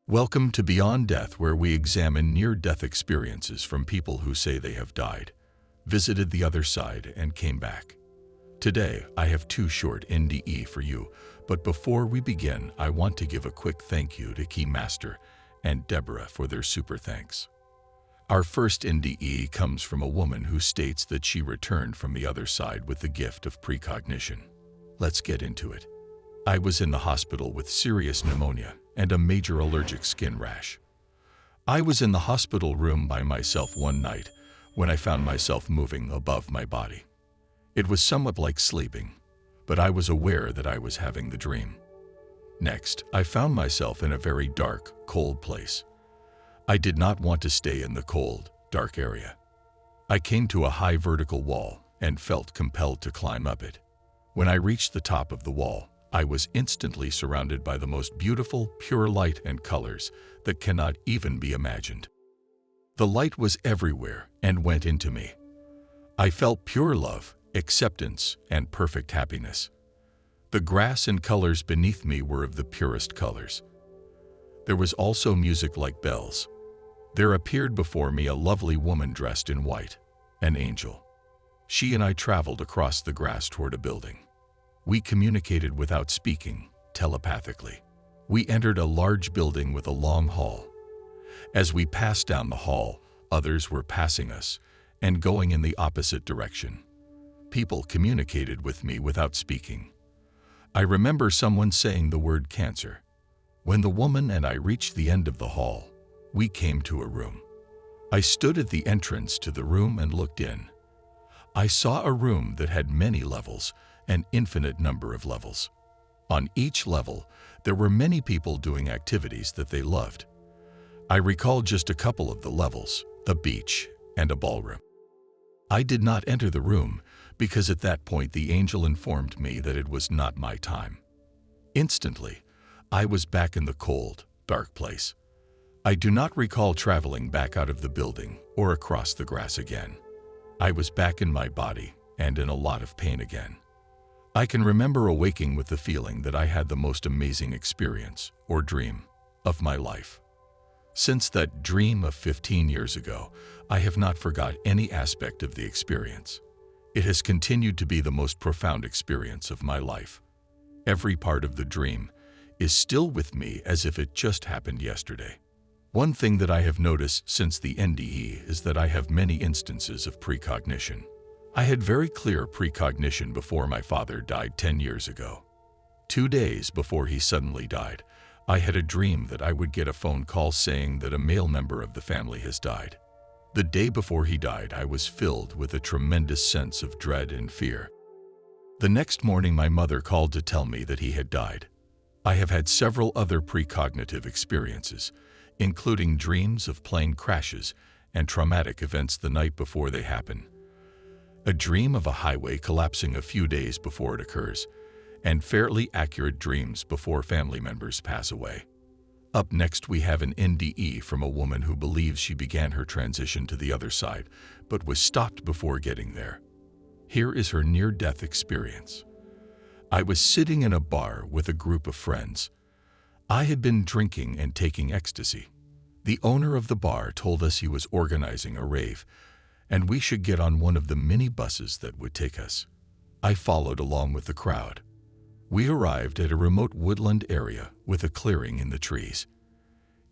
Welcome to Beyond Death, where we examine near-death experiences from people who say they have died, visited the other side, and came back. Today, I have two short NDE for you, but before we begin, I want to give a quick thank you to Keymaster and Deborah for their super thanks. Our first NDE comes from a woman who states that she returned from the other side with the gift of precognition. Let's get into it. I was in the hospital with serious pneumonia and a major allergic skin rash. I was in the hospital room by myself one night when I found myself moving above my body. It was somewhat like sleeping, but I was aware that I was having the dream. Next, I found myself in a very dark, cold place. I did not want to stay in the cold, dark area. I came to a high vertical wall and felt compelled to climb up it. When I reached the top of the wall, I was instantly surrounded by the most beautiful, pure light and colors that cannot even be imagined. The light was everywhere and went into me. I felt pure love, acceptance, and perfect happiness. The grass and colors beneath me were of the purest colors. There was also music like bells. There appeared before me a lovely woman dressed in white, an angel. She and I traveled across the grass toward a building. We communicated without speaking, telepathically. We entered a large building with a long hall. As we passed down the hall, others were passing us and going in the opposite direction. People communicated with me without speaking. I remember someone saying the word cancer. When the woman and I reached the end of the hall, we came to a room. I stood at the entrance to the room and looked in. I saw a room that had many levels, an infinite number of levels. On each level, there were many people doing activities that they loved. I recall just a couple of the levels, a beach and a ballroom. I did not enter the room because at that point the angel informed me that it was not my time. Instantly, I was back in the cold, dark place. I do not recall traveling back out of the building or across the grass again. I was back in my body and in a lot of pain again. I can remember awaking with the feeling that I had the most amazing experience or dream of my life. Since that dream of 15 years ago, I have not forgot any aspect of the experience. It has continued to be the most profound experience of my life. Every part of the dream is still with me as if it just happened yesterday. One thing that I have noticed since the NDE is that I have many instances of precognition. I had very clear precognition before my father died 10 years ago. 2 days before he suddenly died, I had a dream that I would get a phone call saying that a male member of the family has died. The day before he died, I was filled with a tremendous sense of dread and fear. The next morning, my mother called to tell me that he had died. I have had several other precognitive experiences, including dreams of plane crashes and traumatic events the night before they happen. A dream of a highway collapsing a few days before it occurs, and fairly accurate dreams before family members pass away. Up next, we have an NDE from a woman who believes she began her transition to the other side, but was stopped before getting there. Here is her near-death experience. I was sitting in a bar with a group of friends. I had been drinking and taking ecstasy. The owner of the bar told us he was organizing a rave, and we should get on one of the mini buses that would take us. I followed along with the crowd. We arrived at a remote woodland area with a clearing in the trees.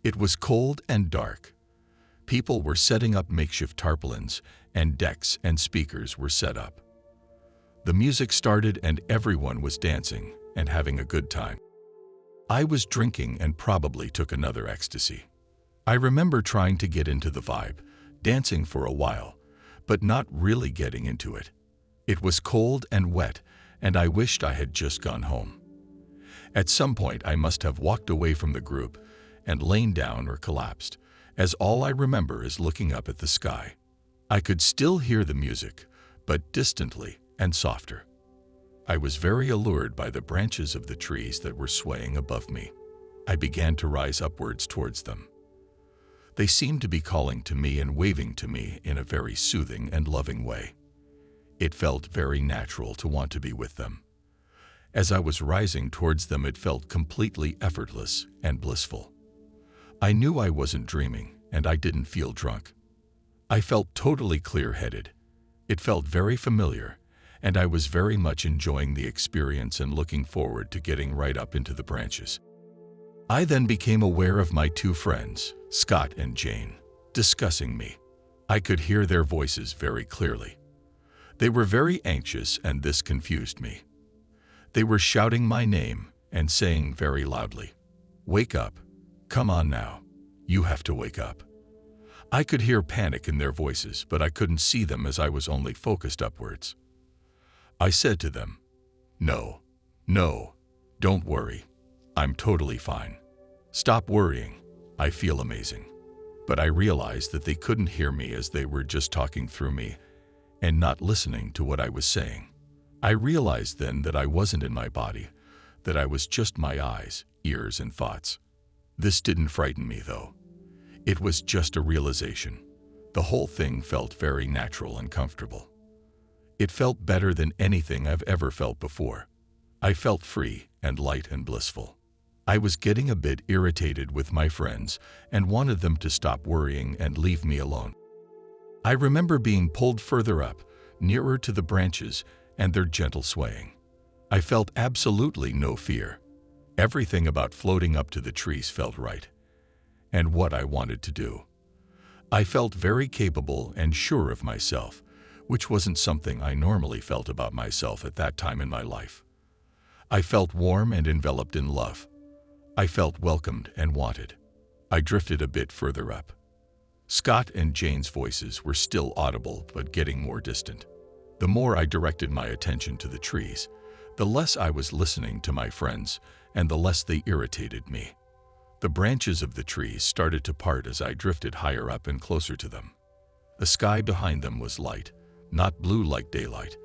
It was cold and dark. People were setting up makeshift tarpaulins, and decks and speakers were set up. The music started and everyone was dancing and having a good time. I was drinking and probably took another ecstasy. I remember trying to get into the vibe, dancing for a while, but not really getting into it. It was cold and wet, and I wished I had just gone home. At some point, I must have walked away from the group and lain down or collapsed, as all I remember is looking up at the sky. I could still hear the music, but distantly and softer. I was very allured by the branches of the trees that were swaying above me. I began to rise upwards towards them. They seemed to be calling to me and waving to me in a very soothing and loving way. It felt very natural to want to be with them. As I was rising towards them, it felt completely effortless and blissful. I knew I wasn't dreaming, and I didn't feel drunk. I felt totally clear-headed. It felt very familiar, and I was very much enjoying the experience and looking forward to getting right up into the branches. I then became aware of my two friends, Scott and Jane, discussing me. I could hear their voices very clearly. They were very anxious, and this confused me. They were shouting my name and saying very loudly, "Wake up. Come on now. You have to wake up." I could hear panic in their voices, but I couldn't see them as I was only focused upwards. I said to them, "No, don't worry. I'm totally fine. Stop worrying. I feel amazing." But I realized that they couldn't hear me as they were just talking through me and not listening to what I was saying. I realized then that I wasn't in my body, that I was just my eyes, ears, and thoughts. This didn't frighten me, though. It was just a realization. The whole thing felt very natural and comfortable. It felt better than anything I've ever felt before. I felt free and light and blissful. I was getting a bit irritated with my friends and wanted them to stop worrying and leave me alone. I remember being pulled further up, nearer to the branches and their gentle swaying. I felt absolutely no fear. Everything about floating up to the trees felt right, and what I wanted to do. I felt very capable and sure of myself, which wasn't something I normally felt about myself at that time in my life. I felt warm and enveloped in love. I felt welcomed and wanted. I drifted a bit further up. Scott and Jane's voices were still audible but getting more distant. The more I directed my attention to the trees, the less I was listening to my friends and the less they irritated me. The branches of the trees started to part as I drifted higher up and closer to them. The sky behind them was light, not blue like daylight,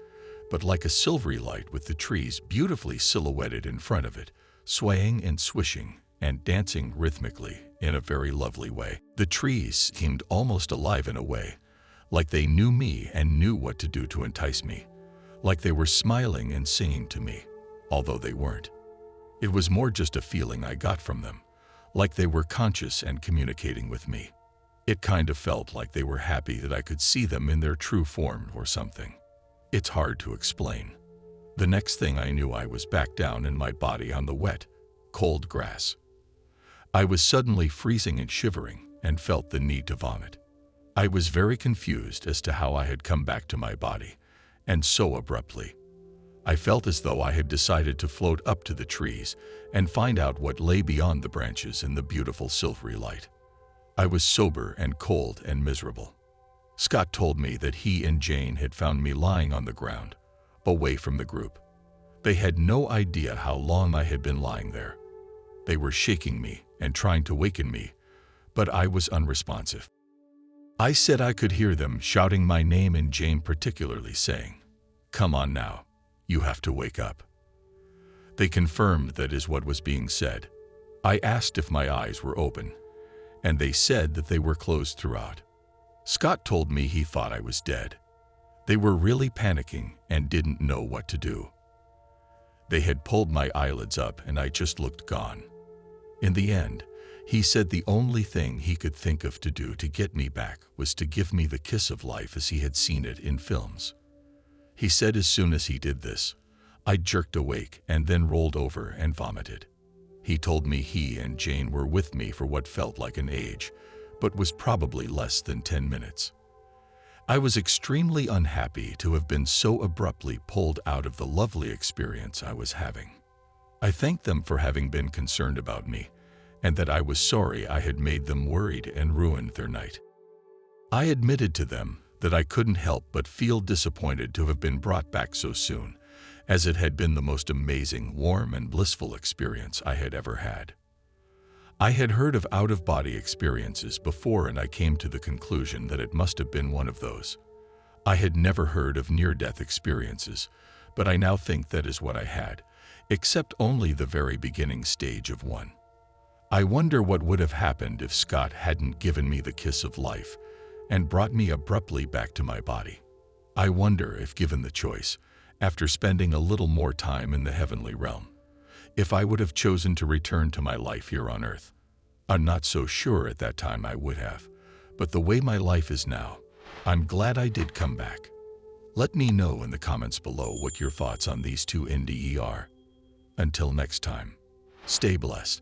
but like a silvery light with the trees beautifully silhouetted in front of it, swaying and swishing and dancing rhythmically in a very lovely way. The trees seemed almost alive in a way, like they knew me and knew what to do to entice me, like they were smiling and singing to me, although they weren't. It was more just a feeling I got from them, like they were conscious and communicating with me. It kind of felt like they were happy that I could see them in their true form or something. It's hard to explain. The next thing I knew, I was back down in my body on the wet, cold grass. I was suddenly freezing and shivering and felt the need to vomit. I was very confused as to how I had come back to my body, and so abruptly. I felt as though I had decided to float up to the trees and find out what lay beyond the branches in the beautiful silvery light. I was sober and cold and miserable. Scott told me that he and Jane had found me lying on the ground, away from the group. They had no idea how long I had been lying there. They were shaking me and trying to waken me, but I was unresponsive. I said I could hear them shouting my name, and Jane particularly saying, "Come on now, you have to wake up." They confirmed that is what was being said. I asked if my eyes were open, and they said that they were closed throughout. Scott told me he thought I was dead. They were really panicking and didn't know what to do. They had pulled my eyelids up and I just looked gone. In the end, he said the only thing he could think of to do to get me back was to give me the kiss of life as he had seen it in films. He said as soon as he did this, I jerked awake and then rolled over and vomited. He told me he and Jane were with me for what felt like an age, but was probably less than 10 minutes. I was extremely unhappy to have been so abruptly pulled out of the lovely experience I was having. I thanked them for having been concerned about me, and that I was sorry I had made them worried and ruined their night. I admitted to them that I couldn't help but feel disappointed to have been brought back so soon, as it had been the most amazing, warm, and blissful experience I had ever had. I had heard of out-of-body experiences before, and I came to the conclusion that it must have been one of those. I had never heard of near-death experiences, but I now think that is what I had, except only the very beginning stage of one. I wonder what would have happened if Scott hadn't given me the kiss of life and brought me abruptly back to my body. I wonder if, given the choice, after spending a little more time in the heavenly realm, if I would have chosen to return to my life here on earth. I'm not so sure at that time I would have, but the way my life is now, I'm glad I did come back. Let me know in the comments below what your thoughts on these two NDE are. Until next time, stay blessed.